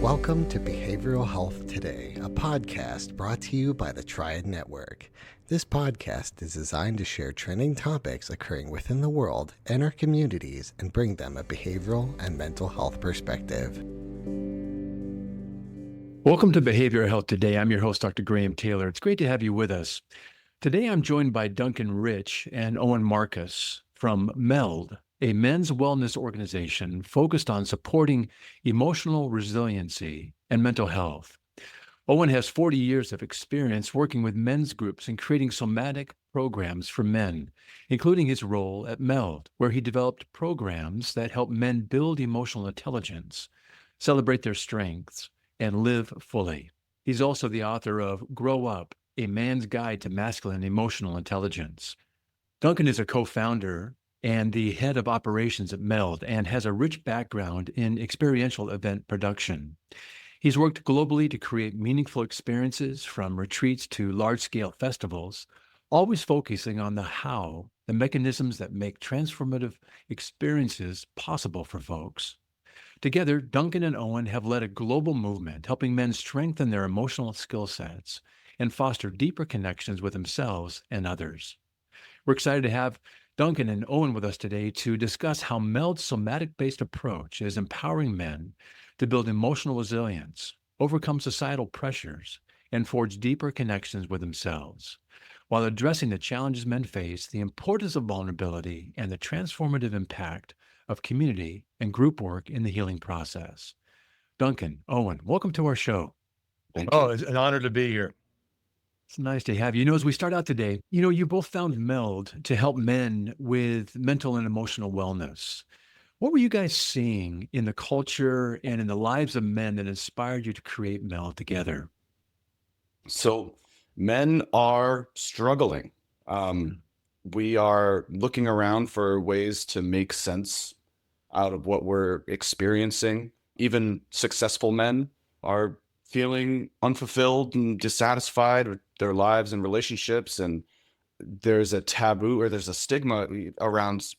Welcome to Behavioral Health Today, a podcast brought to you by the Triad Network. This podcast is designed to share trending topics occurring within the world and our communities and bring them a behavioral and mental health perspective. Welcome to Behavioral Health Today. I'm your host, Dr. Graham Taylor. It's great to have you with us. Today, I'm joined by Duncan Rich and Owen Marcus from MELD, a men's wellness organization focused on supporting emotional resiliency and mental health. Owen has 40 years of experience working with men's groups and creating somatic programs for men, including his role at MELD, where he developed programs that help men build emotional intelligence, celebrate their strengths, and live fully. He's also the author of Grow Up, A Man's Guide to Masculine Emotional Intelligence. Duncan is a co-founder and the head of operations at MELD and has a rich background in experiential event production. He's worked globally to create meaningful experiences from retreats to large-scale festivals, always focusing on the how, the mechanisms that make transformative experiences possible for folks. Together, Duncan and Owen have led a global movement helping men strengthen their emotional skill sets and foster deeper connections with themselves and others. We're excited to have Duncan and Owen with us today to discuss how MELD's somatic-based approach is empowering men to build emotional resilience, overcome societal pressures, and forge deeper connections with themselves, while addressing the challenges men face, the importance of vulnerability, and the transformative impact of community and group work in the healing process. Duncan, Owen, welcome to our show. Thank you. It's an honor to be here. It's nice to have you. As we start out today, you both found MELD to help men with mental and emotional wellness. What were you guys seeing in the culture and in the lives of men that inspired you to create MELD together? So men are struggling. We are looking around for ways to make sense out of what we're experiencing. Even successful men are feeling unfulfilled and dissatisfied with their lives and relationships. And there's a taboo or there's a stigma around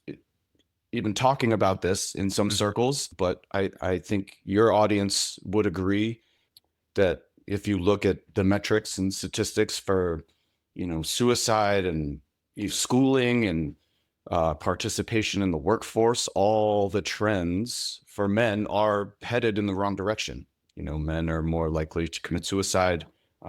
even talking about this in some circles. But I think your audience would agree that if you look at the metrics and statistics for, suicide and schooling and participation in the workforce, all the trends for men are headed in the wrong direction. Men are more likely to commit suicide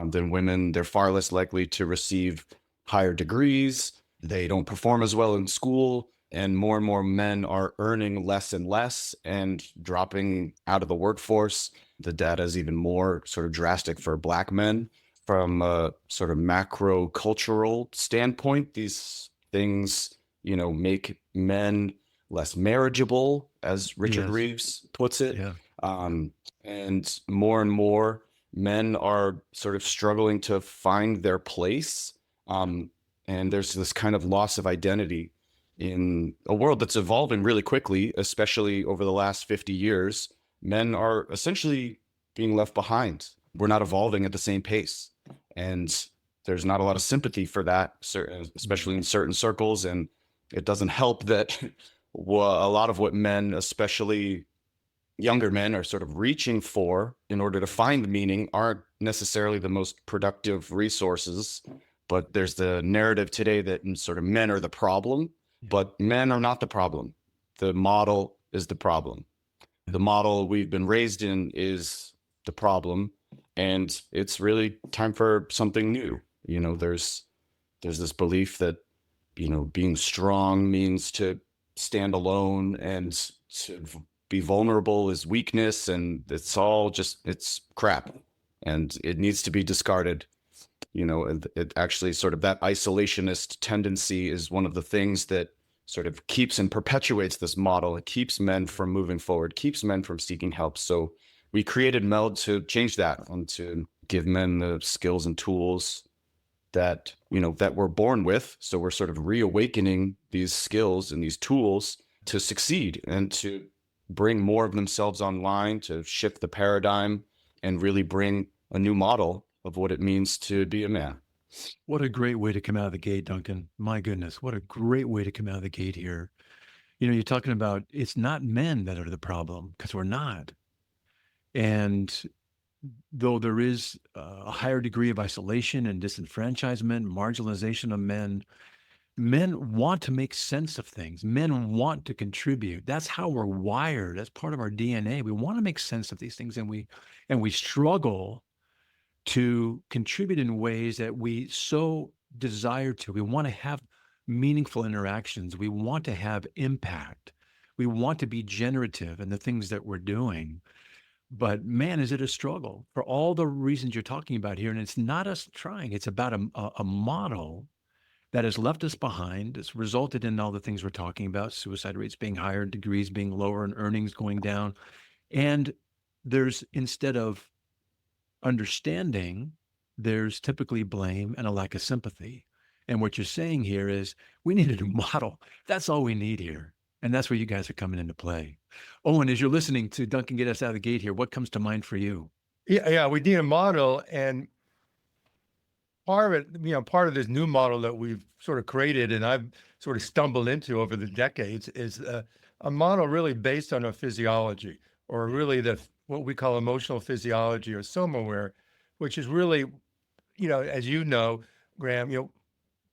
than women. They're far less likely to receive higher degrees. They don't perform as well in school. And more men are earning less and less and dropping out of the workforce. The data is even more sort of drastic for Black men. From a sort of macro cultural standpoint, these things, make men less marriageable, as Richard Reeves puts it. Yeah. And more men are sort of struggling to find their place. And there's this kind of loss of identity in a world that's evolving really quickly, especially over the last 50 years. Men are essentially being left behind. We're not evolving at the same pace. And there's not a lot of sympathy for that, especially in certain circles. And it doesn't help that a lot of what men, especially younger men, are sort of reaching for in order to find meaning aren't necessarily the most productive resources. But there's the narrative today that sort of men are the problem, but men are not the problem. The model is the problem. The model we've been raised in is the problem. And it's really time for something new. There's this belief that, being strong means to stand alone and to be vulnerable is weakness. And it's crap. And it needs to be discarded. It actually sort of that isolationist tendency is one of the things that sort of keeps and perpetuates this model. It keeps men from moving forward, keeps men from seeking help. So we created MELD to change that and to give men the skills and tools that, that we're born with. So we're sort of reawakening these skills and these tools to succeed and to bring more of themselves online, to shift the paradigm and really bring a new model of what it means to be a man. What a great way to come out of the gate, Duncan. My goodness, what a great way to come out of the gate here. You're talking about it's not men that are the problem, because we're not. And though there is a higher degree of isolation and disenfranchisement, marginalization of men, men want to make sense of things. Men want to contribute. That's how we're wired. That's part of our DNA. We want to make sense of these things, and we struggle to contribute in ways that we so desire to. We want to have meaningful interactions. We want to have impact. We want to be generative in the things that we're doing. But man, is it a struggle for all the reasons you're talking about here. And it's not us trying. It's about a model that has left us behind. It's resulted in all the things we're talking about, suicide rates being higher, degrees being lower, and earnings going down. And there's, instead of understanding, there's typically blame and a lack of sympathy. And what you're saying here is we need a new model. That's all we need here. And that's where you guys are coming into play. Owen, as you're listening to Duncan get us out of the gate here, what comes to mind for you? Yeah, we need a model, and part of it, part of this new model that we've sort of created and I've sort of stumbled into over the decades is a model really based on a physiology, or really what we call emotional physiology, or somaware, which is really, as you know, Graham,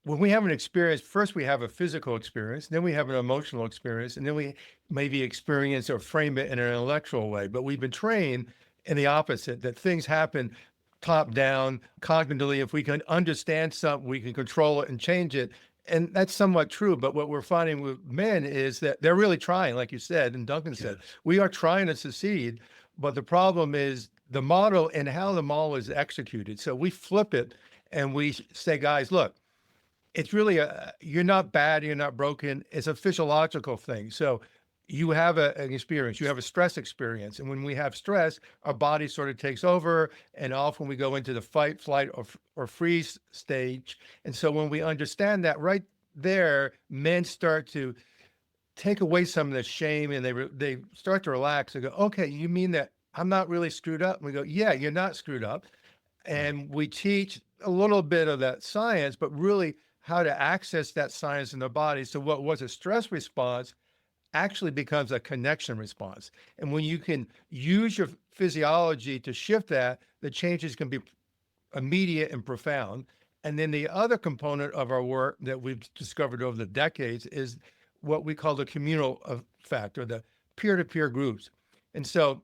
when we have an experience, first we have a physical experience, then we have an emotional experience, and then we maybe experience or frame it in an intellectual way. But we've been trained in the opposite, that things happen top down, cognitively. If we can understand something, we can control it and change it. And that's somewhat true. But what we're finding with men is that they're really trying, like you said, and Duncan said, we are trying to succeed. But the problem is the model and how the model is executed. So we flip it and we say, guys, look, it's really you're not bad, you're not broken. It's a physiological thing. So you have an experience, you have a stress experience. And when we have stress, our body sort of takes over, and often we go into the fight, flight, or freeze stage. And so when we understand that right there, men start to take away some of the shame, and they start to relax and go, okay, you mean that I'm not really screwed up? And we go, yeah, you're not screwed up. And we teach a little bit of that science, but really how to access that science in the body. So what was a stress response actually becomes a connection response. And when you can use your physiology to shift that, the changes can be immediate and profound. And then the other component of our work that we've discovered over the decades is what we call the communal effect, or the peer-to-peer groups. And so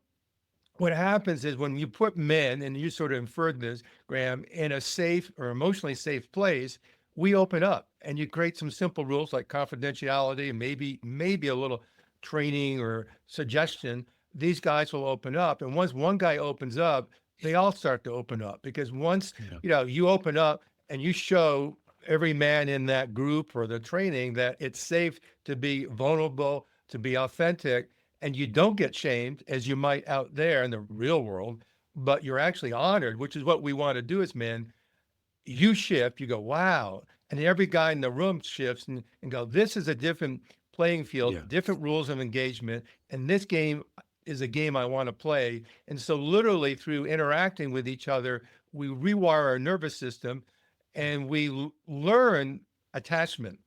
what happens is when you put men, and you sort of inferred this, Graham, in a safe or emotionally safe place, we open up, and you create some simple rules like confidentiality and maybe a little training or suggestion. These guys will open up. And once one guy opens up, they all start to open up, because once, you open up and you show every man in that group or the training that it's safe to be vulnerable, to be authentic, and you don't get shamed as you might out there in the real world, but you're actually honored, which is what we want to do as men. You shift, you go, wow. And every guy in the room shifts and go, this is a different playing field, different rules of engagement. And this game is a game I want to play. And so literally through interacting with each other, we rewire our nervous system, and we learn attachment.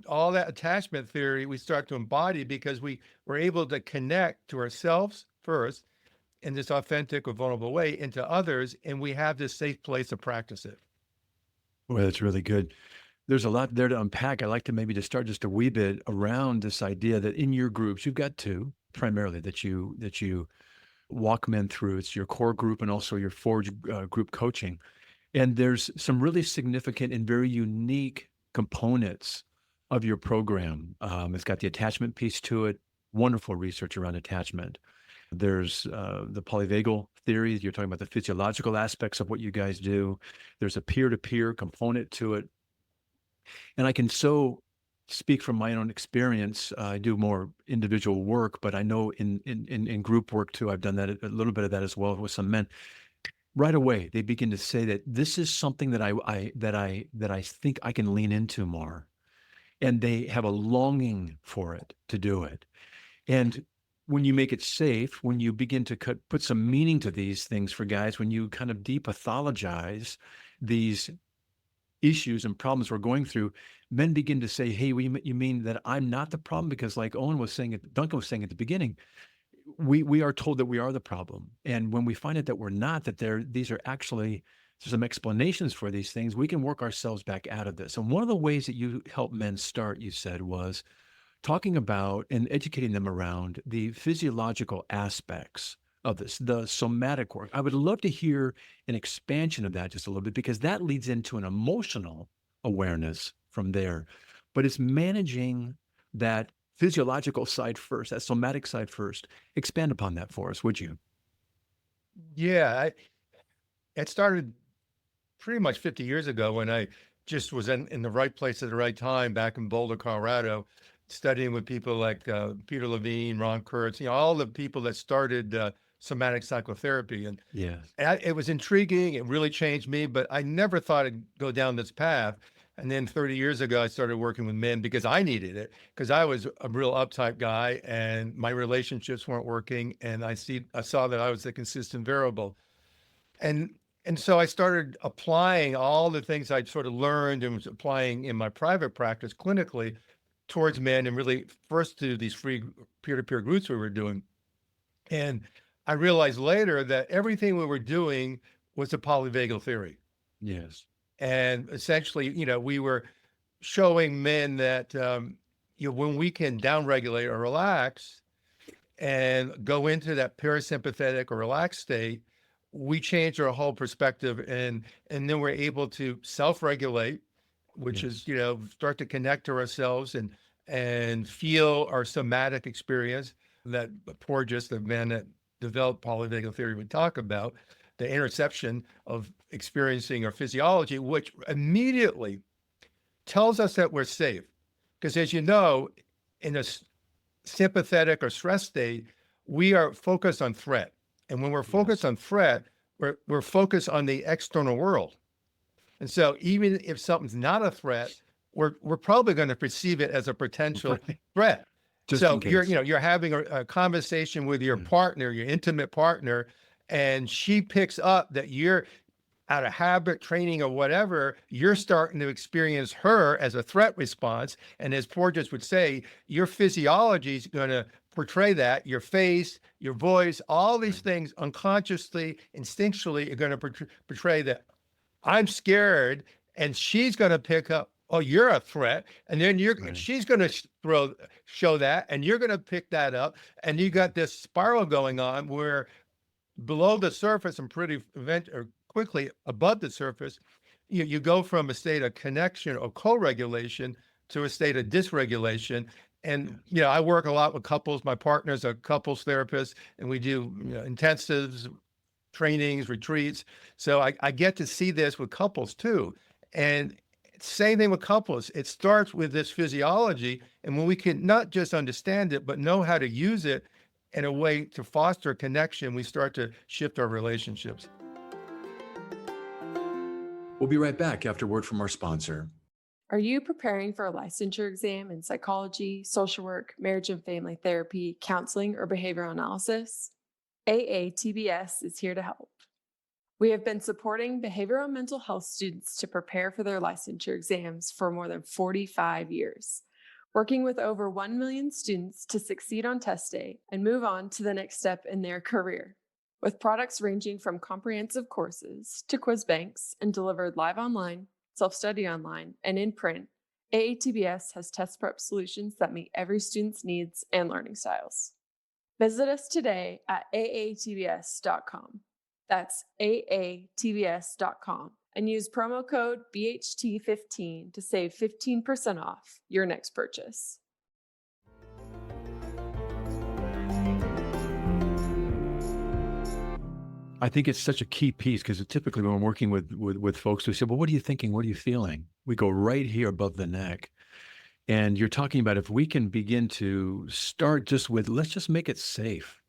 All that attachment theory we start to embody, because we were able to connect to ourselves first in this authentic or vulnerable way, into others, and we have this safe place to practice it. Well, that's really good. There's a lot there to unpack. I'd like to maybe just start just a wee bit around this idea that in your groups, you've got two primarily that you walk men through. It's your core group and also your Forge group coaching. And there's some really significant and very unique components of your program. It's got the attachment piece to it, wonderful research around attachment. There's the polyvagal theory. You're talking about the physiological aspects of what you guys do. There's a peer-to-peer component to it. And I can so speak from my own experience. I do more individual work, but I know in group work too, I've done that, a little bit of that as well with some men. Right away, they begin to say that this is something that I think I can lean into more. And they have a longing for it, to do it. And when you make it safe, when you begin to put some meaning to these things for guys, when you kind of depathologize these issues and problems we're going through, men begin to say, hey, you mean that I'm not the problem? Because like Duncan was saying at the beginning, we are told that we are the problem. And when we find out that we're not, that these are actually some explanations for these things, we can work ourselves back out of this. And one of the ways that you help men start, you said, was talking about and educating them around the physiological aspects of this, the somatic work. I would love to hear an expansion of that just a little bit, because that leads into an emotional awareness from there. But it's managing that physiological side first, that somatic side first. Expand upon that for us, would you? Yeah, it started pretty much 50 years ago when I just was in the right place at the right time back in Boulder, Colorado, studying with people like Peter Levine, Ron Kurtz, all the people that started somatic psychotherapy. And Yes. it was intriguing. It really changed me, but I never thought I'd go down this path. And then 30 years ago, I started working with men because I needed it, because I was a real uptight guy and my relationships weren't working. And I saw that I was the consistent variable. And so I started applying all the things I'd sort of learned and was applying in my private practice clinically towards men, and really first to these free peer-to-peer groups we were doing. And I realized later that everything we were doing was a polyvagal theory. Yes. And essentially, we were showing men that, when we can downregulate or relax and go into that parasympathetic or relaxed state, we change our whole perspective, and then we're able to self-regulate, which Yes. is, start to connect to ourselves and feel our somatic experience that Porges, the man that developed polyvagal theory, would talk about, the interception of experiencing our physiology, which immediately tells us that we're safe. Because as you know, in a sympathetic or stress state, we are focused on threat. And when we're focused on threat, we're focused on the external world. And so even if something's not a threat, we're probably going to perceive it as a potential threat. Just So in case. you're having a conversation with your partner, your intimate partner, and she picks up that you're out of habit, training, or whatever, you're starting to experience her as a threat response. And as Porges would say, your physiology is going to portray that. Your face, your voice, all these things unconsciously, instinctually are going to portray that I'm scared, and she's going to pick up, oh, you're a threat. And then she's going to show that, and you're going to pick that up. And you got this spiral going on where below the surface and pretty quickly above the surface, you go from a state of connection or co-regulation to a state of dysregulation. And, I work a lot with couples. My partner's a couples therapist, and we do intensives, trainings, retreats. So I get to see this with couples too. And same thing with couples. It starts with this physiology. And when we can not just understand it, but know how to use it in a way to foster connection, we start to shift our relationships. We'll be right back after word from our sponsor. Are you preparing for a licensure exam in psychology, social work, marriage and family therapy, counseling, or behavioral analysis? AATBS is here to help. We have been supporting behavioral and mental health students to prepare for their licensure exams for more than 45 years, working with over 1 million students to succeed on test day and move on to the next step in their career. With products ranging from comprehensive courses to quiz banks and delivered live online, self-study online, and in print, AATBS has test prep solutions that meet every student's needs and learning styles. Visit us today at aatbs.com. That's aatbs.com, and use promo code BHT15 to save 15% off your next purchase. I think it's such a key piece, because typically when we're working with folks, we say, well, what are you thinking? What are you feeling? We go right here above the neck. And you're talking about if we can begin to start just with, let's just make it safe.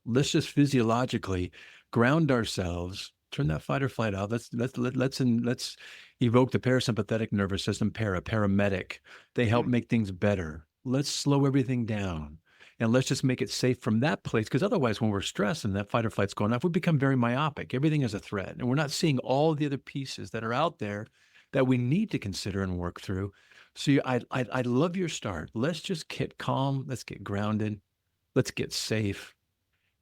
Let's just physiologically ground ourselves, turn that fight or flight out. Let's evoke the parasympathetic nervous system, paramedic. They help make things better. Let's slow everything down. And let's just make it safe from that place. Because otherwise, when we're stressed and that fight or flight's going off, we become very myopic. Everything is a threat. And we're not seeing all the other pieces that are out there that we need to consider and work through. So I love your start. Let's just get calm. Let's get grounded. Let's get safe.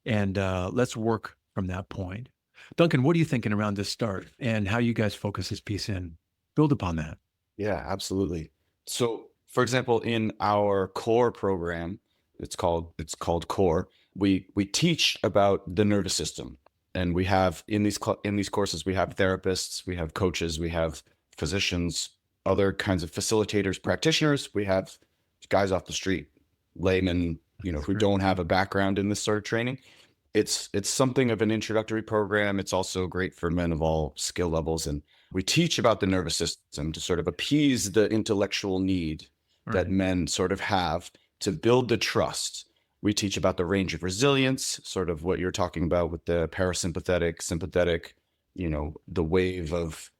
And let's work from that point. Duncan, what are you thinking around this start and how you guys focus this piece in? Build upon that. Yeah, absolutely. So, for example, in our core program, it's called core. We teach about the nervous system, and we have in these courses we have therapists, we have coaches, we have physicians, other kinds of facilitators, practitioners. We have guys off the street, laymen, who don't have a background in this sort of training. It's something of an introductory program. It's also great for men of all skill levels, and we teach about the nervous system to sort of appease the intellectual need that Right. men sort of have to build the trust. We teach about the range of resilience, sort of what you're talking about with the parasympathetic, sympathetic, the wave of,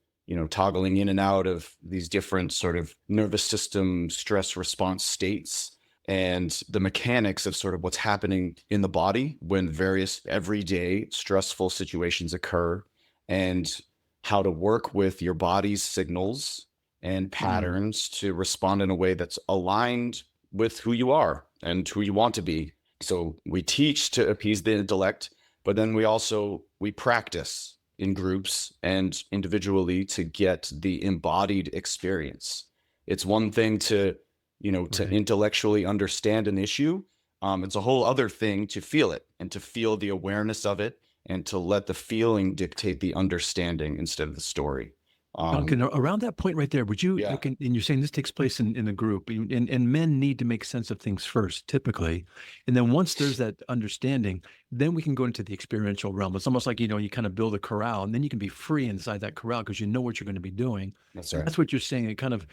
toggling in and out of these different sort of nervous system stress response states, and the mechanics of sort of what's happening in the body when various everyday stressful situations occur, and how to work with your body's signals and patterns to respond in a way that's aligned with who you are and who you want to be. So we teach to appease the intellect, but then we practice in groups and individually to get the embodied experience. It's one thing to Right. intellectually understand an issue. It's a whole other thing to feel it and to feel the awareness of it and to let the feeling dictate the understanding instead of the story. Duncan, around that point right there, would you, Yeah. and you're saying this takes place in the group, and men need to make sense of things first, typically. And then once there's that understanding, then we can go into the experiential realm. It's almost like, you kind of build a corral, and then you can be free inside that corral because you know what you're going to be doing. That's And right. that's what you're saying. It kind of,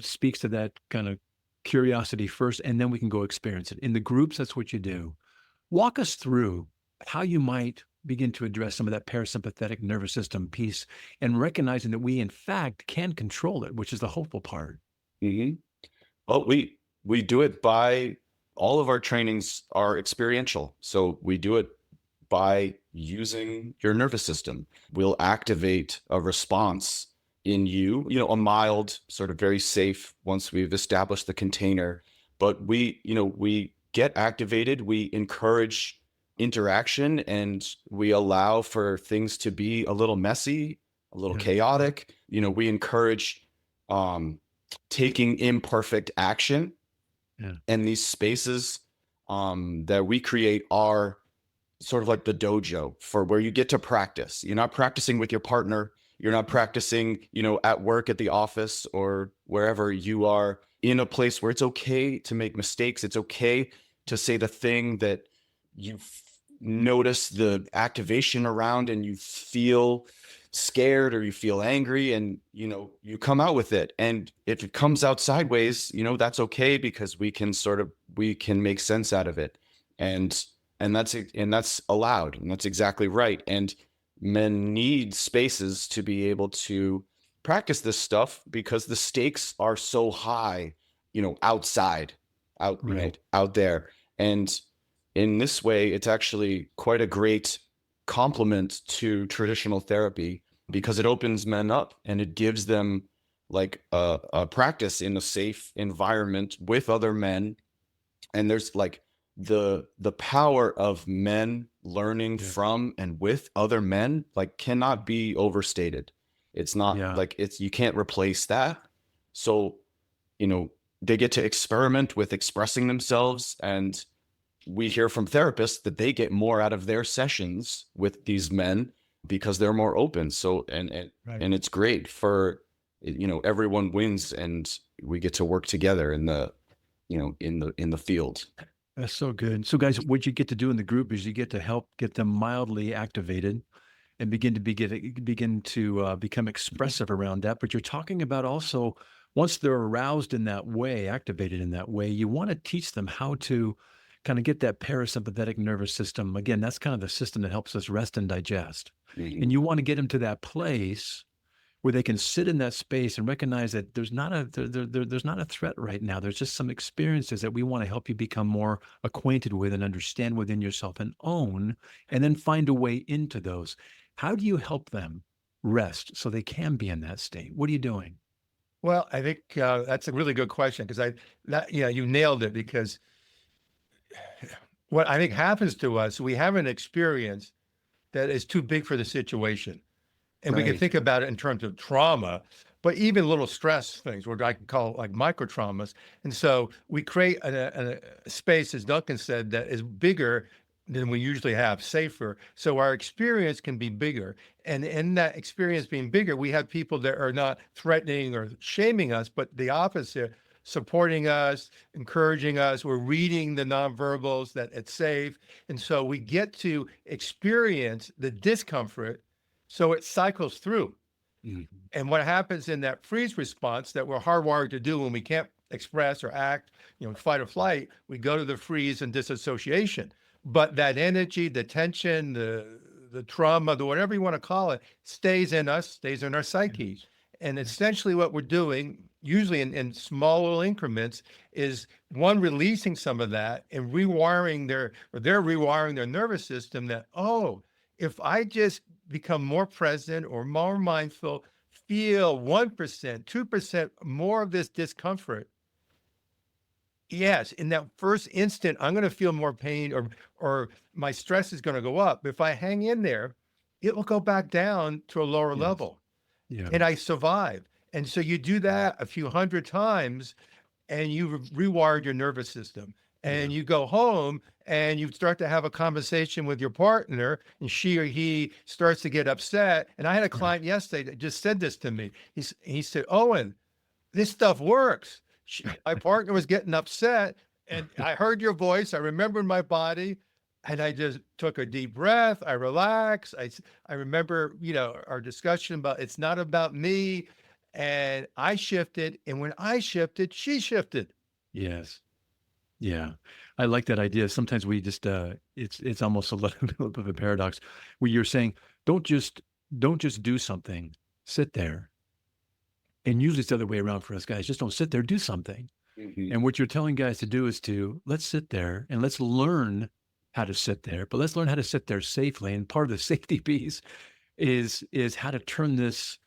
speaks to that kind of curiosity first, and then we can go experience it. In the groups, that's what you do. Walk us through how you might begin to address some of that parasympathetic nervous system piece and recognizing that we, in fact, can control it, which is the hopeful part. hmm Well, we do it by all of our trainings are experiential. So we do it by using your nervous system. We'll activate a response in you, a mild, sort of very safe once we've established the container. But we get activated, we encourage interaction, and we allow for things to be a little messy, a little Yeah. chaotic. We encourage um, taking imperfect action. Yeah. And these spaces that we create are sort of like the dojo for where you get to practice. You're not practicing with your partner. You're not practicing, at work, at the office, or wherever. You are in a place where it's okay to make mistakes. It's okay to say the thing that you notice the activation around and you feel scared or you feel angry, and you come out with it. And if it comes out sideways, that's okay, because we can make sense out of it. And that's allowed, and that's exactly right. And men need spaces to be able to practice this stuff because the stakes are so high, outside, Right. out there. And in this way, it's actually quite a great complement to traditional therapy because it opens men up and it gives them like a practice in a safe environment with other men. And there's like the power of men learning Yeah. from and with other men like cannot be overstated. It's not Yeah. like you can't replace that. So, they get to experiment with expressing themselves, and we hear from therapists that they get more out of their sessions with these men because they're more open. So, Right. and it's great for, everyone wins, and we get to work together in the, in the field. That's so good. So, guys, what you get to do in the group is you get to help get them mildly activated and begin to become expressive around that. But you're talking about also once they're aroused in that way, activated in that way, you want to teach them how to kind of get that parasympathetic nervous system. Again, that's kind of the system that helps us rest and digest. Mhm. And you want to get them to that place where they can sit in that space and recognize that there's not a threat right now. There's just some experiences that we want to help you become more acquainted with and understand within yourself and own, and then find a way into those. How do you help them rest so they can be in that state? What are you doing? Well, I think that's a really good question because you nailed it because what I think happens to us, we have an experience that is too big for the situation. And we can Right. think about it in terms of trauma, but even little stress things, what I can call like micro traumas. And so we create a space, as Duncan said, that is bigger than we usually have, safer. So our experience can be bigger. And in that experience being bigger, we have people that are not threatening or shaming us, but the opposite, supporting us, encouraging us. We're reading the nonverbals that it's safe. And so we get to experience the discomfort so it cycles through. Mhm. And what happens in that freeze response that we're hardwired to do when we can't express or act, fight or flight, we go to the freeze and disassociation. But that energy, the tension, the trauma, the whatever you want to call it, stays in us, stays in our psyche. And essentially what we're doing, usually in small little increments, is one, releasing some of that and they're rewiring their nervous system that, oh, if I just become more present or more mindful, feel 1%, 2% more of this discomfort. Yes, in that first instant, I'm going to feel more pain or my stress is going to go up. If I hang in there, it will go back down to a lower Yes. level Yeah. and I survive. And so you do that a few hundred times and you've rewired your nervous system. And you go home and you start to have a conversation with your partner, and she or he starts to get upset. And I had a client yesterday that just said this to me. He said, Owen, this stuff works. My partner was getting upset, and I heard your voice. I remembered my body, and I just took a deep breath. I relaxed. I remember, our discussion about it's not about me. And I shifted. And when I shifted, she shifted. Yes. Yeah. I like that idea. Sometimes we just it's almost a little bit of a paradox where you're saying, don't just do something, sit there. And usually it's the other way around for us guys. Just don't sit there, do something. Mhm. And what you're telling guys to do is let's sit there and let's learn how to sit there, but let's learn how to sit there safely. And part of the safety piece is how to turn this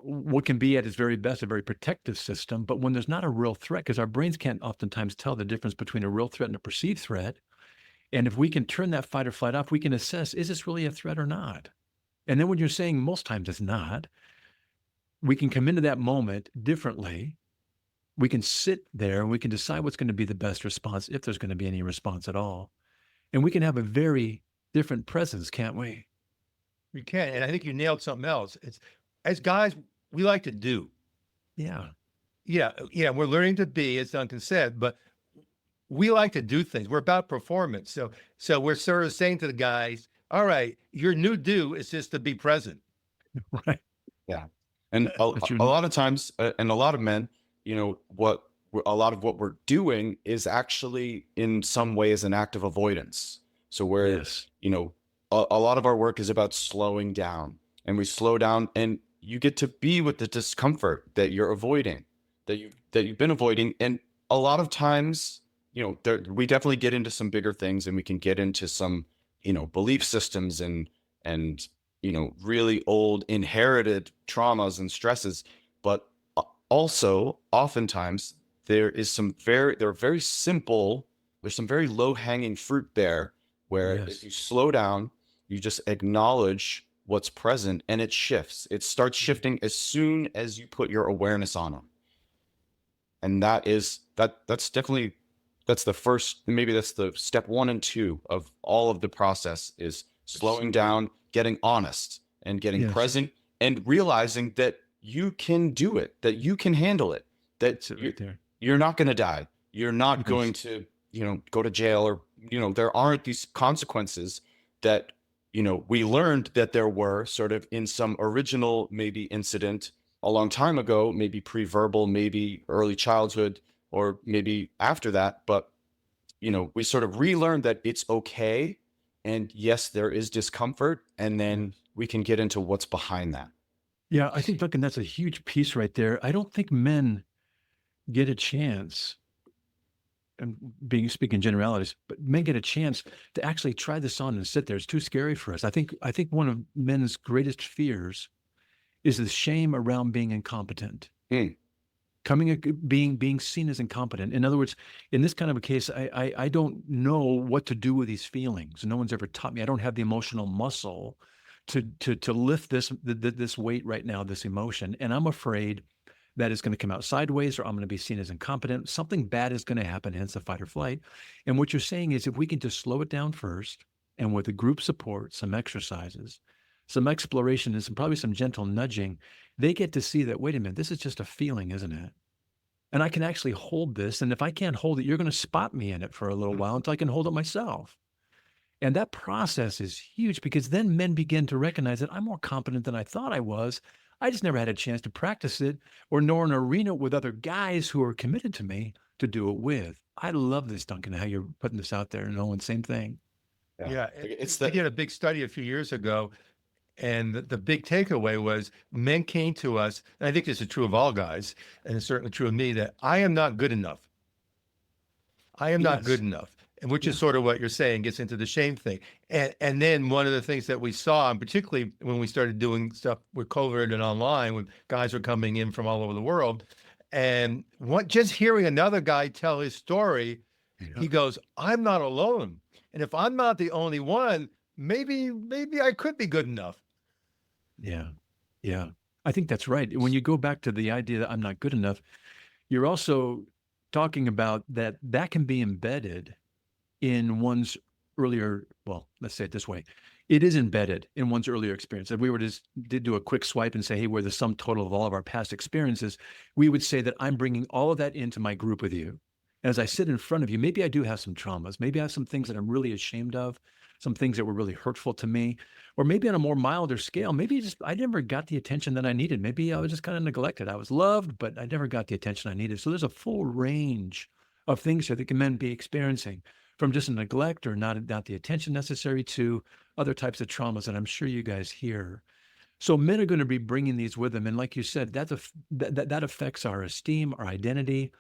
what can be at its very best a very protective system, but when there's not a real threat, because our brains can't oftentimes tell the difference between a real threat and a perceived threat. And if we can turn that fight or flight off, we can assess, is this really a threat or not? And then when you're saying most times it's not, we can come into that moment differently. We can sit there and we can decide what's going to be the best response, if there's going to be any response at all. And we can have a very different presence, can't we? We can. And I think you nailed something else. It's as guys, we like to do. Yeah. Yeah. Yeah. We're learning to be, as Duncan said, but we like to do things. We're about performance. So we're sort of saying to the guys, all right, your new do is just to be present. Right. Yeah. And That's your a lot of times, and a lot of men, a lot of what we're doing is actually in some ways an act of avoidance. So where, yes. A lot of our work is about slowing down, and we slow down and you get to be with the discomfort that you're avoiding, that you've been avoiding. And a lot of times, we definitely get into some bigger things, and we can get into some, belief systems and really old inherited traumas and stresses. But also oftentimes there's some very low hanging fruit there where Yes. if you slow down, you just acknowledge what's present, and it shifts. It starts shifting as soon as you put your awareness on them. And that's definitely, that's the first, maybe that's the step 1 and 2 of all of the process, is slowing down, getting honest and getting Yes. present, and realizing that you can do it, that you can handle it, that That's it right there. you're not going to die. You're not Because- going to, go to jail, or, there aren't these consequences that, we learned that there were sort of in some original maybe incident a long time ago, maybe pre-verbal, maybe early childhood, or maybe after that. But, we sort of relearned that it's okay. And yes, there is discomfort. And then we can get into what's behind that. Yeah, I think, Duncan, that's a huge piece right there. I don't think men get a chance, and speaking generalities, but men get a chance to actually try this on and sit there. It's too scary for us. I think one of men's greatest fears is the shame around being incompetent. Mm. being seen as incompetent. In other words, in this kind of a case, I don't know what to do with these feelings. No one's ever taught me. I don't have the emotional muscle to lift this weight right now, this emotion, and I'm afraid that it's going to come out sideways, or I'm going to be seen as incompetent. Something bad is going to happen, hence the fight or flight. And what you're saying is, if we can just slow it down first, and with the group support, some exercises, some exploration, and probably some gentle nudging, they get to see that, wait a minute, this is just a feeling, isn't it? And I can actually hold this. And if I can't hold it, you're going to spot me in it for a little while until I can hold it myself. And that process is huge, because then men begin to recognize that I'm more competent than I thought I was. I just never had a chance to practice it, or nor an arena with other guys who are committed to me to do it with. I love this, Duncan, how you're putting this out there. And Owen, same thing. Yeah, It's we the did a big study a few years ago, and the big takeaway was men came to us, and I think this is true of all guys, and it's certainly true of me, that I am not good enough. I am not Yes. good enough. And which is sort of what you're saying, gets into the shame thing. And then one of the things that we saw, and particularly when we started doing stuff with COVID and online, when guys were coming in from all over the world, and just hearing another guy tell his story, he goes, I'm not alone. And if I'm not the only one, maybe I could be good enough. Yeah. Yeah. I think that's right. When you go back to the idea that I'm not good enough, you're also talking about that can be embedded in one's earlier, well, let's say it this way. It is embedded in one's earlier experience. If we were to did do a quick swipe and say, hey, we're the sum total of all of our past experiences, we would say that I'm bringing all of that into my group with you. And as I sit in front of you, maybe I do have some traumas. Maybe I have some things that I'm really ashamed of, some things that were really hurtful to me, or maybe on a more milder scale, maybe just I never got the attention that I needed. Maybe I was just kind of neglected. I was loved, but I never got the attention I needed. So there's a full range of things here that men be experiencing, from just a neglect or not the attention necessary to other types of traumas that I'm sure you guys hear. So men are going to be bringing these with them. And like you said, that affects our esteem, our identity,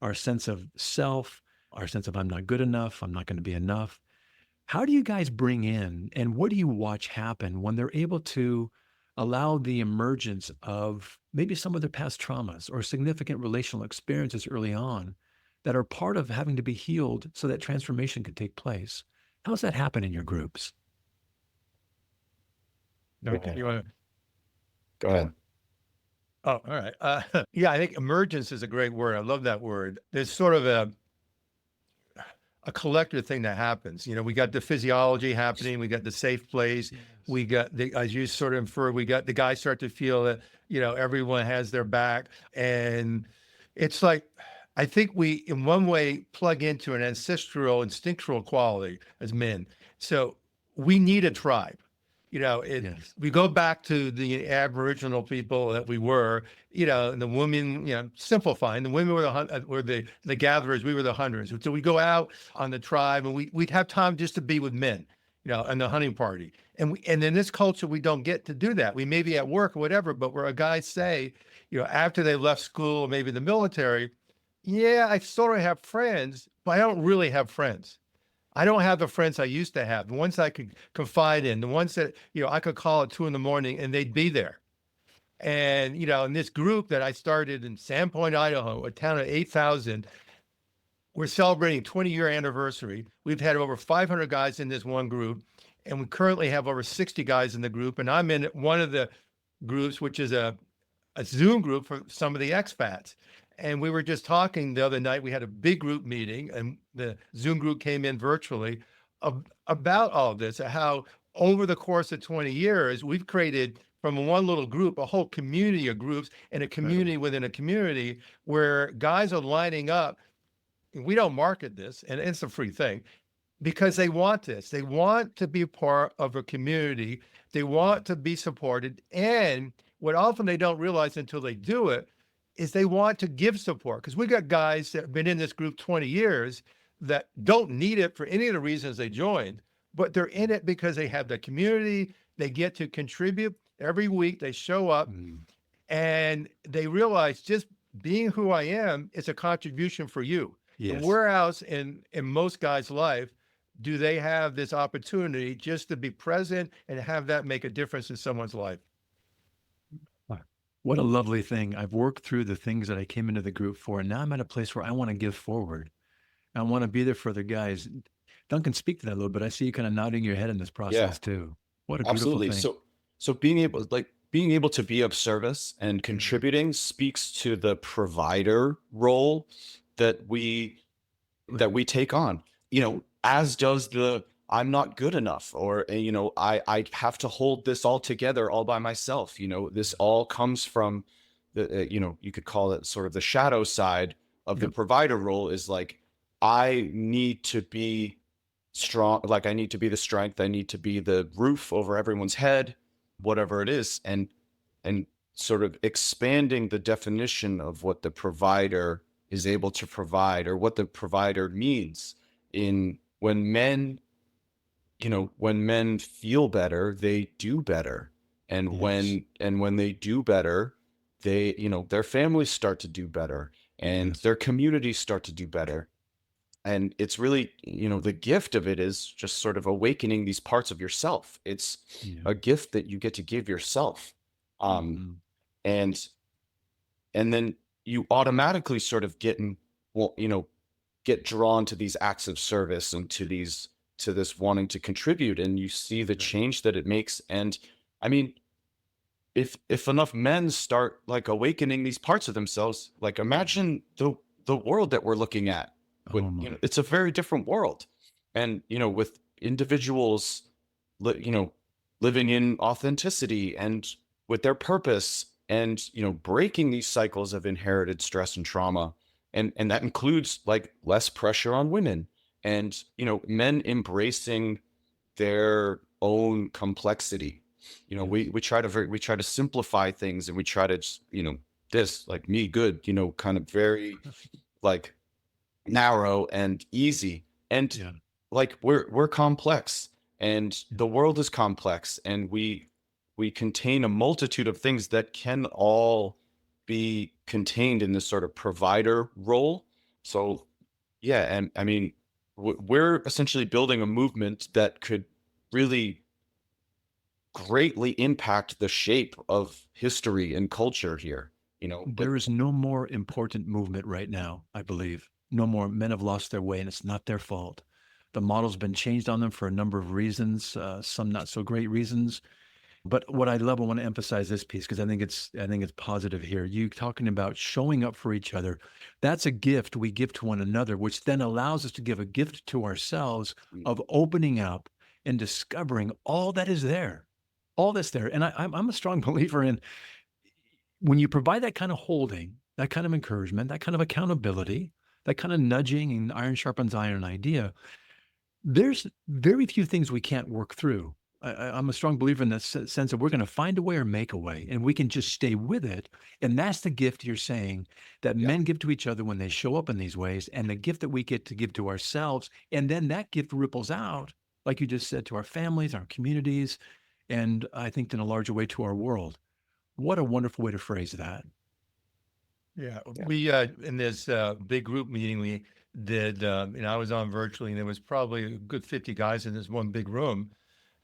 our sense of self, our sense of I'm not good enough, I'm not going to be enough. How do you guys bring in, and what do you watch happen when they're able to allow the emergence of maybe some of their past traumas or significant relational experiences early on that are part of having to be healed so that transformation can take place? How does that happen in your groups? Okay. You want to? Go ahead. Oh, all right. Yeah, I think emergence is a great word. I love that word. There's sort of a collective thing that happens. We got the physiology happening. We got the safe place. Yes. We got as you sort of infer, we got the guys start to feel that, everyone has their back. And it's like, I think we, in one way, plug into an ancestral, instinctual quality as men. So we need a tribe. Yes. We go back to the Aboriginal people that we were, and the women, simplifying, the women were the gatherers, we were the hunters. So we go out on the tribe, and we'd have time just to be with men, and the hunting party. And in this culture, we don't get to do that. We may be at work or whatever, but where a guy say, after they left school or maybe the military, yeah, I sort of have friends, but I don't really have friends. I don't have the friends I used to have, the ones I could confide in, the ones that, I could call at 2 a.m. and they'd be there. And, in this group that I started in Sandpoint, Idaho, a town of 8,000, we're celebrating 20-year anniversary. We've had over 500 guys in this one group, and we currently have over 60 guys in the group. And I'm in one of the groups, which is a Zoom group for some of the expats. And we were just talking the other night. We had a big group meeting, and the Zoom group came in virtually about all of this, how over the course of 20 years, we've created from one little group, a whole community of groups and a community within a community where guys are lining up. We don't market this, and it's a free thing, because they want this. They want to be part of a community. They want to be supported. And what often they don't realize until they do it is they want to give support, because we got guys that have been in this group 20 years that don't need it for any of the reasons they joined, but they're in it because they have the community. They get to contribute every week. They show up and they realize just being who I am is a contribution for you. Yes. And where else in most guys' life do they have this opportunity just to be present and have that make a difference in someone's life? What a lovely thing. I've worked through the things that I came into the group for, and now I'm at a place where I want to give forward. I want to be there for the guys. Duncan, speak to that a little bit. I see you kind of nodding your head in this Yeah, process too. What a beautiful absolutely. thing. So being able to be of service and contributing speaks to the provider role that we take on, as does the I'm not good enough, or I have to hold this all together all by myself. This all comes from the you could call it sort of the shadow side of the Yep. provider role, is like I need to be strong, like I need to be the strength, I need to be the roof over everyone's head, whatever it is. And sort of expanding the definition of what the provider is able to provide, or what the provider means. In when men feel better, they do better. And Yes. when they do better, they their families start to do better, and Yes. their communities start to do better. And it's really, the gift of it is just sort of awakening these parts of yourself. It's Yeah. a gift that you get to give yourself. um Mhm. and and then you automatically sort of well, get drawn to these acts of service, and to this wanting to contribute, and you see the Yeah. change that it makes. And I mean, if enough men start like awakening these parts of themselves, like imagine the world that we're looking at. Oh my. It's a very different world. And with individuals living in authenticity and with their purpose, and breaking these cycles of inherited stress and trauma. And that includes like less pressure on women, and men embracing their own complexity. We try to simplify things, and we try to just, this like me good, kind of very like narrow and easy. And Yeah. like we're complex, and Yeah. the world is complex, and we contain a multitude of things that can all be contained in this sort of provider role. So yeah, and I mean, we're essentially building a movement that could really greatly impact the shape of history and culture here. Like There is no more important movement right now, I believe. No more. Men have lost their way, and it's not their fault. The model's been changed on them for a number of reasons, some not so great reasons. But what I love, I want to emphasize this piece because I think it's positive here. You talking about showing up for each other. That's a gift we give to one another, which then allows us to give a gift to ourselves of opening up and discovering all that is there, all that's there. And I'm a strong believer in when you provide that kind of holding, that kind of encouragement, that kind of accountability, that kind of nudging and iron sharpens iron idea, there's very few things we can't work through. I'm a strong believer in the sense that we're going to find a way or make a way, and we can just stay with it. And that's the gift you're saying that yeah, men give to each other when they show up in these ways, and the gift that we get to give to ourselves. And then that gift ripples out, like you just said, to our families, our communities, and I think in a larger way to our world. What a wonderful way to phrase that. Yeah, yeah, we in this big group meeting we did, I was on virtually, and there was probably a good 50 guys in this one big room.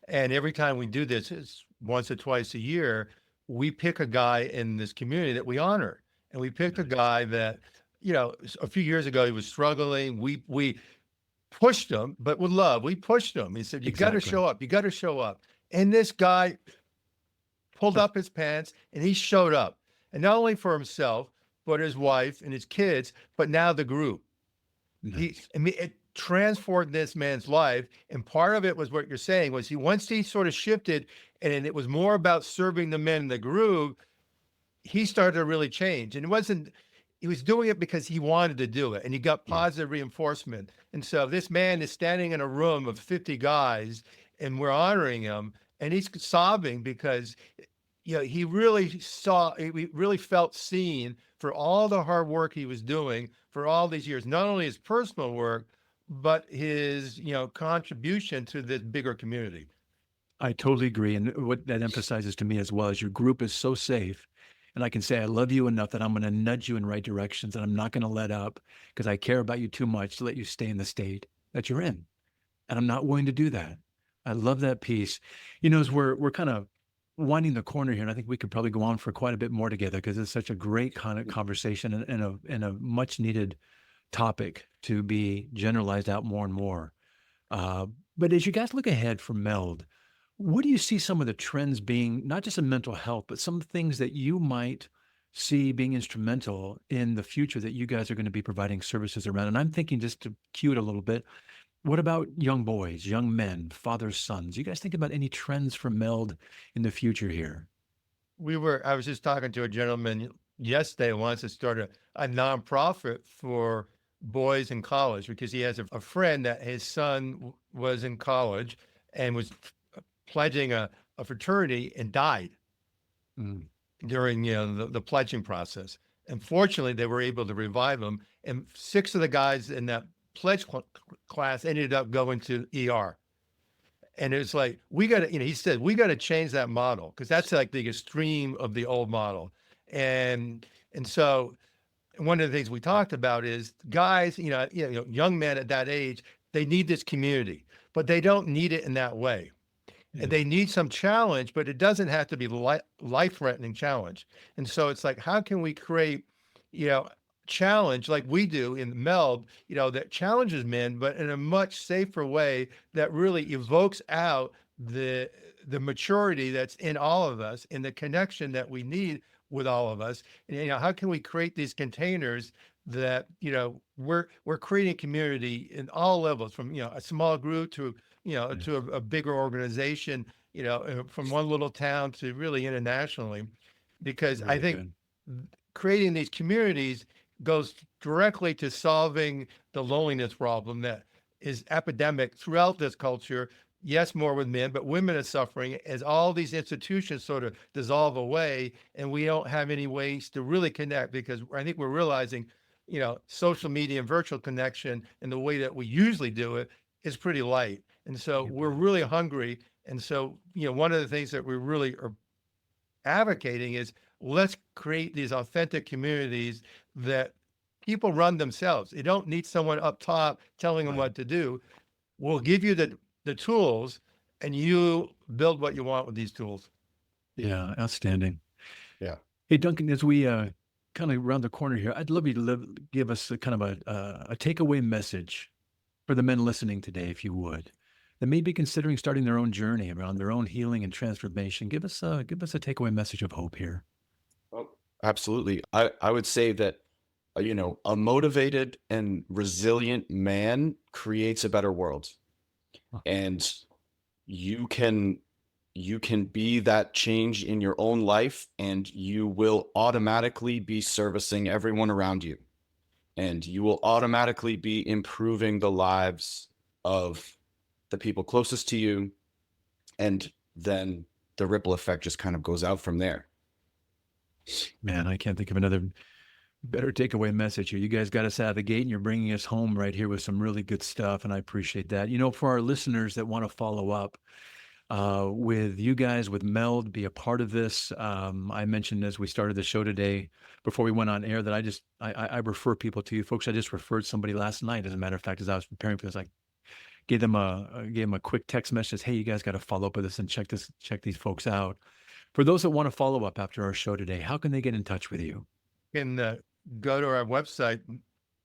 And every time we do this, it's once or twice a year, we pick a guy in this community that we honor. And we picked a Nice. guy that, a few years ago he was struggling. We pushed him, but with love, we pushed him. He said, "You got to Exactly. show up. You got to show up." And this guy pulled up his pants and he showed up, and not only for himself, but his wife and his kids, but now the group. Nice. I mean, it transformed this man's life. And part of it was what you're saying was once he sort of shifted and it was more about serving the men in the group, he started to really change. And he was doing it because he wanted to do it and he got Yeah. positive reinforcement. And so this man is standing in a room of 50 guys and we're honoring him and he's sobbing because he really felt seen for all the hard work he was doing for all these years, not only his personal work, but his, contribution to this bigger community. I totally agree. And what that emphasizes to me as well is your group is so safe. And I can say, I love you enough that I'm going to nudge you in right directions and I'm not going to let up because I care about you too much to let you stay in the state that you're in. And I'm not willing to do that. I love that piece. As we're kind of winding the corner here, and I think we could probably go on for quite a bit more together because it's such a great kind of conversation and a much needed topic to be generalized out more and more. Uh, but as you guys look ahead for MELD, what do you see some of the trends being, not just in mental health, but some things that you might see being instrumental in the future that you guys are going to be providing services around? And I'm thinking, just to cue it a little bit, what about young boys, young men, fathers, sons? You guys think about any trends for MELD in the future here? I was just talking to a gentleman yesterday who wants to start a nonprofit for boys in college because he has a friend that his son was in college and was pledging a fraternity and died Mm, during the pledging process. And fortunately, they were able to revive him. And 6 of the guys in that pledge class ended up going to ER. And it's like, we got to, he said, we got to change that model because that's like the extreme of the old model. And so one of the things we talked about is guys, young men at that age, they need this community, but they don't need it in that way. yeah, And they need some challenge, but it doesn't have to be life-threatening challenge. And so it's like, how can we create, challenge like we do in MELD, that challenges men, but in a much safer way that really evokes out the maturity that's in all of us and the connection that we need with all of us. And how can we create these containers that we're creating community in all levels, from a small group to to a bigger organization, from one little town to really internationally, because I very think good. creating these communities goes directly to solving the loneliness problem that is epidemic throughout this culture. Yes, more with men, but women are suffering as all these institutions sort of dissolve away and we don't have any ways to really connect, because I think we're realizing, social media and virtual connection and the way that we usually do it is pretty light. And so You we're bet. really hungry. And so, one of the things that we really are advocating is, let's create these authentic communities that people run themselves. They don't need someone up top telling them Right. what to do. We'll give you the tools and you build what you want with these tools. Yeah, outstanding. Yeah. Hey, Duncan, as we kind of round the corner here, I'd love you to give us a kind of a takeaway message for the men listening today, if you would, that may be considering starting their own journey around their own healing and transformation. Give us a takeaway message of hope here. Oh, absolutely. I would say that, a motivated and resilient man creates a better world. Huh. And you can be that change in your own life, and you will automatically be servicing everyone around you. And you will automatically be improving the lives of the people closest to you. And then the ripple effect just kind of goes out from there. Man, I can't think of another better takeaway message here. You guys got us out of the gate and you're bringing us home right here with some really good stuff. And I appreciate that. For our listeners that want to follow up with you guys, with MELD, be a part of this. I mentioned as we started the show today, before we went on air, that I refer people to you folks. I just referred somebody last night, as a matter of fact, as I was preparing for this. I gave them a quick text message. Hey, you guys got to follow up with us and check these folks out. For those that want to follow up after our show today, how can they get in touch with you? You can go to our website,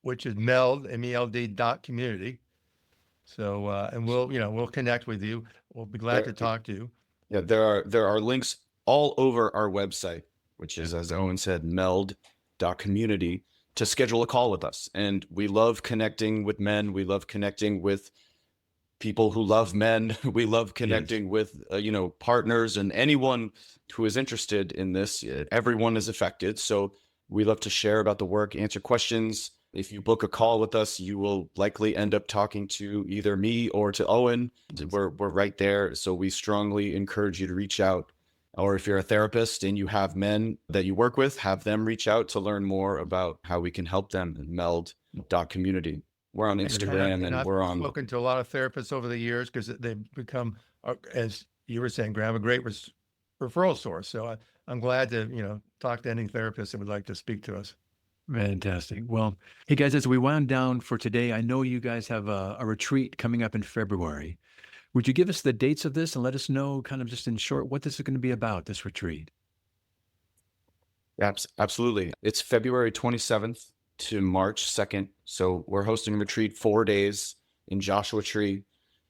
which is MELD.community. So, and we'll connect with you. We'll be glad to talk to you. Yeah, there are links all over our website, which is, as Owen said, MELD.community, to schedule a call with us. And we love connecting with men. We love connecting with people who love men. We love connecting with, partners and anyone who is interested in this. Everyone is affected. So we love to share about the work, answer questions. If you book a call with us, you will likely end up talking to either me or to Owen. We're right there. So we strongly encourage you to reach out. Or if you're a therapist and you have men that you work with, have them reach out to learn more about how we can help them at MELD.community. We're on Instagram and I've we're on. spoken to a lot of therapists over the years because they've become, as you were saying, Graham, a great referral source. So I'm glad to, talk to any therapist that would like to speak to us. Fantastic. Well, hey guys, as we wound down for today, I know you guys have a retreat coming up in February. Would you give us the dates of this and let us know kind of just in short what this is going to be about, this retreat? Absolutely. It's February 27th to March 2nd. So we're hosting a retreat 4 days in Joshua Tree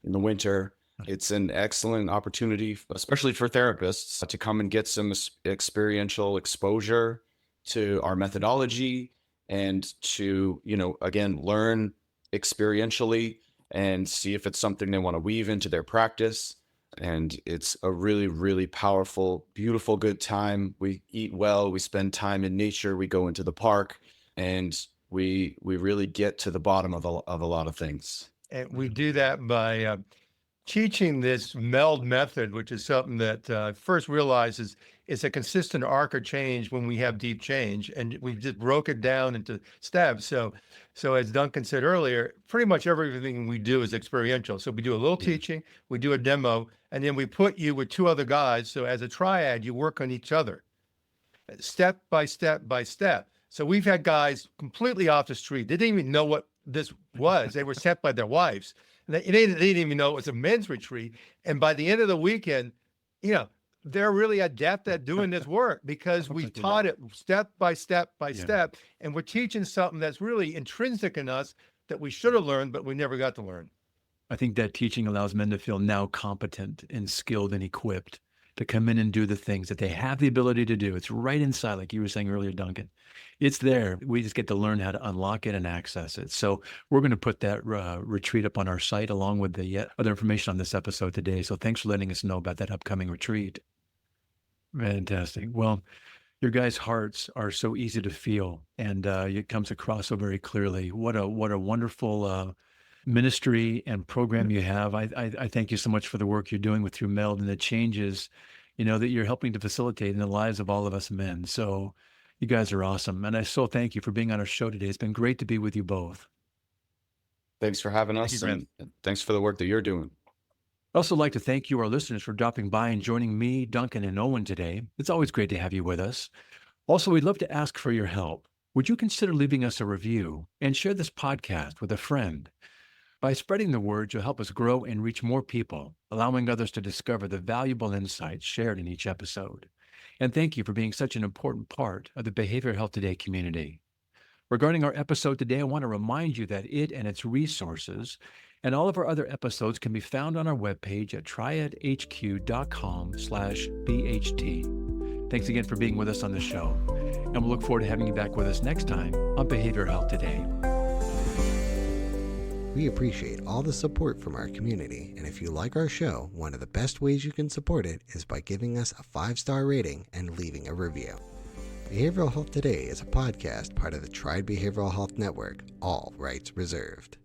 in the winter. It's an excellent opportunity, especially for therapists, to come and get some experiential exposure to our methodology and to, again, learn experientially and see if it's something they want to weave into their practice. And it's a really, really powerful, beautiful, good time. We eat well, we spend time in nature, we go into the park, and we really get to the bottom of a lot of things. And we do that by teaching this MELD method, which is something that I first realized is a consistent arc of change when we have deep change. And we just broke it down into steps. So as Duncan said earlier, pretty much everything we do is experiential. So we do a little teaching, we do a demo, and then we put you with two other guys. So as a triad, you work on each other, step by step by step. So we've had guys completely off the street. They didn't even know what this was. They were sent by their wives. They didn't even know it was a men's retreat. And by the end of the weekend, they're really adept at doing this work because we taught it step by step by step. And we're teaching something that's really intrinsic in us that we should have learned, but we never got to learn. I think that teaching allows men to feel now competent and skilled and equipped to come in and do the things that they have the ability to do. It's right inside, like you were saying earlier, Duncan. It's there. We just get to learn how to unlock it and access it. So we're going to put that retreat up on our site along with the other information on this episode today. So thanks for letting us know about that upcoming retreat. Fantastic. Well, your guys' hearts are so easy to feel, and it comes across so very clearly. What a wonderful ministry and program you have. I thank you so much for the work you're doing through MELD and the changes, that you're helping to facilitate in the lives of all of us men. So you guys are awesome. And I so thank you for being on our show today. It's been great to be with you both. Thanks for having us, and thanks for the work that you're doing. I'd also like to thank you, our listeners, for dropping by and joining me, Duncan, and Owen today. It's always great to have you with us. Also, we'd love to ask for your help. Would you consider leaving us a review and share this podcast with a friend? By spreading the word, you'll help us grow and reach more people, allowing others to discover the valuable insights shared in each episode. And thank you for being such an important part of the Behavioral Health Today community. Regarding our episode today, I want to remind you that it and its resources and all of our other episodes can be found on our webpage at triadhq.com/BHT. Thanks again for being with us on the show, and we'll look forward to having you back with us next time on Behavioral Health Today. We appreciate all the support from our community, and if you like our show, one of the best ways you can support it is by giving us a 5-star rating and leaving a review. Behavioral Health Today is a podcast part of the Triad Behavioral Health Network, all rights reserved.